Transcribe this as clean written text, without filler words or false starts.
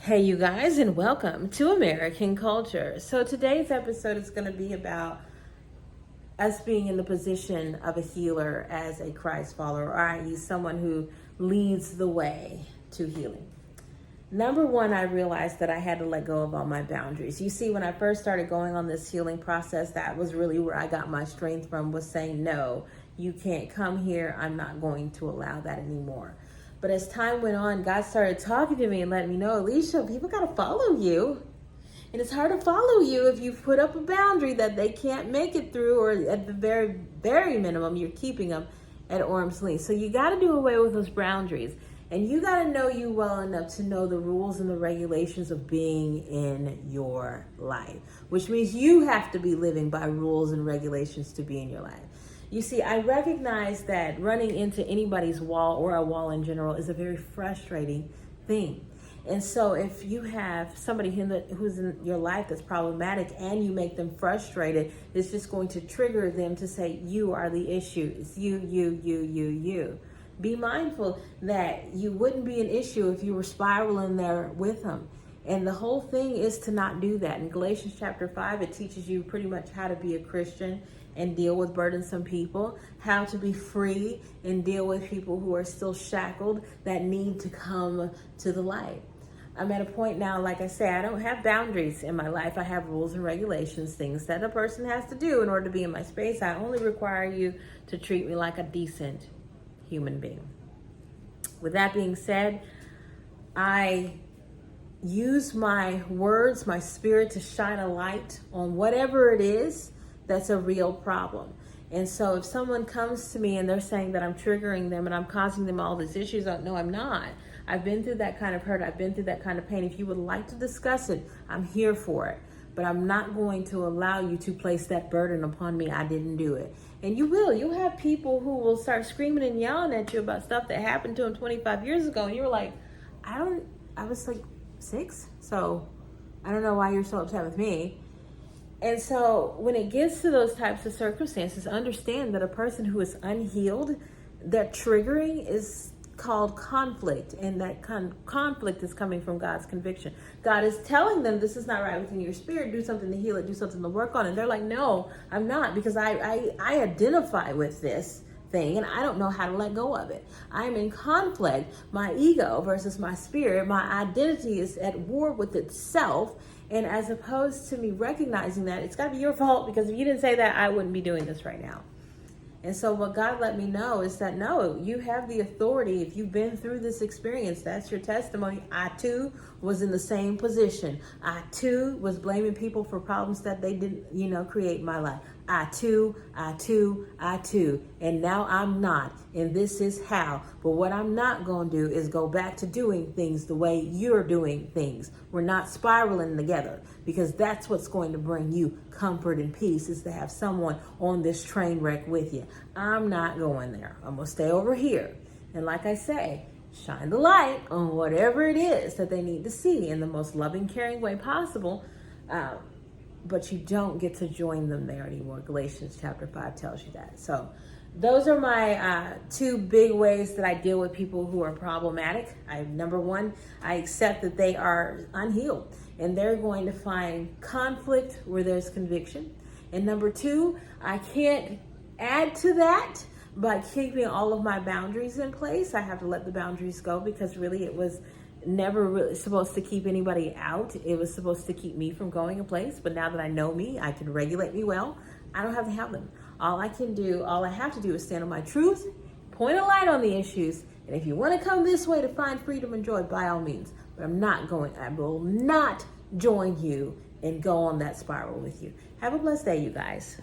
Hey, you guys, and welcome to American Culture. So, today's episode is going to be about us being in the position of a healer as a Christ follower, or i.e., someone who leads the way to healing. Number one, I realized that I had to let go of all my boundaries. You see, when I first started going on this healing process, that was really where I got my strength from, was saying, no, you can't come here. I'm not going to allow that anymore. But as time went on, God started talking to me and letting me know, Alicia, people got to follow you. And it's hard to follow you if you've put up a boundary that they can't make it through, or at the very, very minimum, you're keeping them at arm's length. So you got to do away with those boundaries. And you got to know you well enough to know the rules and the regulations of being in your life, which means you have to be living by rules and regulations to be in your life. You see, I recognize that running into anybody's wall, or a wall in general, is a very frustrating thing. And so if you have somebody who's in your life that's problematic and you make them frustrated, it's just going to trigger them to say, you are the issue. It's you. Be mindful that you wouldn't be an issue if you were spiraling there with them. And the whole thing is to not do that. In Galatians chapter 5, it teaches you pretty much how to be a Christian and deal with burdensome people, how to be free and deal with people who are still shackled that need to come to the light. I'm at a point now, like I say, I don't have boundaries in my life. I have rules and regulations, things that a person has to do in order to be in my space. I only require you to treat me like a decent human being. With that being said, I use my words, my spirit, to shine a light on whatever it is that's a real problem. And so if someone comes to me and they're saying that I'm triggering them and I'm causing them all these issues, no, I'm not. I've been through that kind of hurt. I've been through that kind of pain. If you would like to discuss it, I'm here for it. But I'm not going to allow you to place that burden upon me. I didn't do it. And you will. You'll have people who will start screaming and yelling at you about stuff that happened to them 25 years ago. And you're like, I was like 6. So I don't know why you're so upset with me. And so when it gets to those types of circumstances, understand that a person who is unhealed, that triggering is called conflict, and that conflict is coming from God's conviction. God is telling them this is not right within your spirit. Do something to heal it. Do something to work on it. And they're like, no, I'm not, because I identify with this thing and I don't know how to let go of it. I'm in conflict. My ego versus my spirit, my identity is at war with itself. And as opposed to me recognizing that, it's got to be your fault, because if you didn't say that, I wouldn't be doing this right now. And so what God let me know is that, no, you have the authority. If you've been through this experience, that's your testimony. I too was in the same position. I too was blaming people for problems that they didn't, create in my life. I too. And now I'm not. And this is how. But what I'm not going to do is go back to doing things the way you're doing things. We're not spiraling together, because that's what's going to bring you comfort and peace, is to have someone on this train wreck with you. I'm not going there. I'm going to stay over here. And like I say, shine the light on whatever it is that they need to see in the most loving, caring way possible. But you don't get to join them there anymore. Galatians chapter 5 tells you that. So those are my 2 big ways that I deal with people who are problematic. Number one, I accept that they are unhealed, and they're going to find conflict where there's conviction. And number 2, I can't add to that by keeping all of my boundaries in place. I have to let the boundaries go, because really it was never really supposed to keep anybody out. It was supposed to keep me from going a place. But now that I know me, I can regulate me well. I don't have to have them. All I have to do is stand on my truth, point a light on the issues. And if you want to come this way to find freedom and joy, by all means. But I will not join you and go on that spiral with you. Have a blessed day, you guys.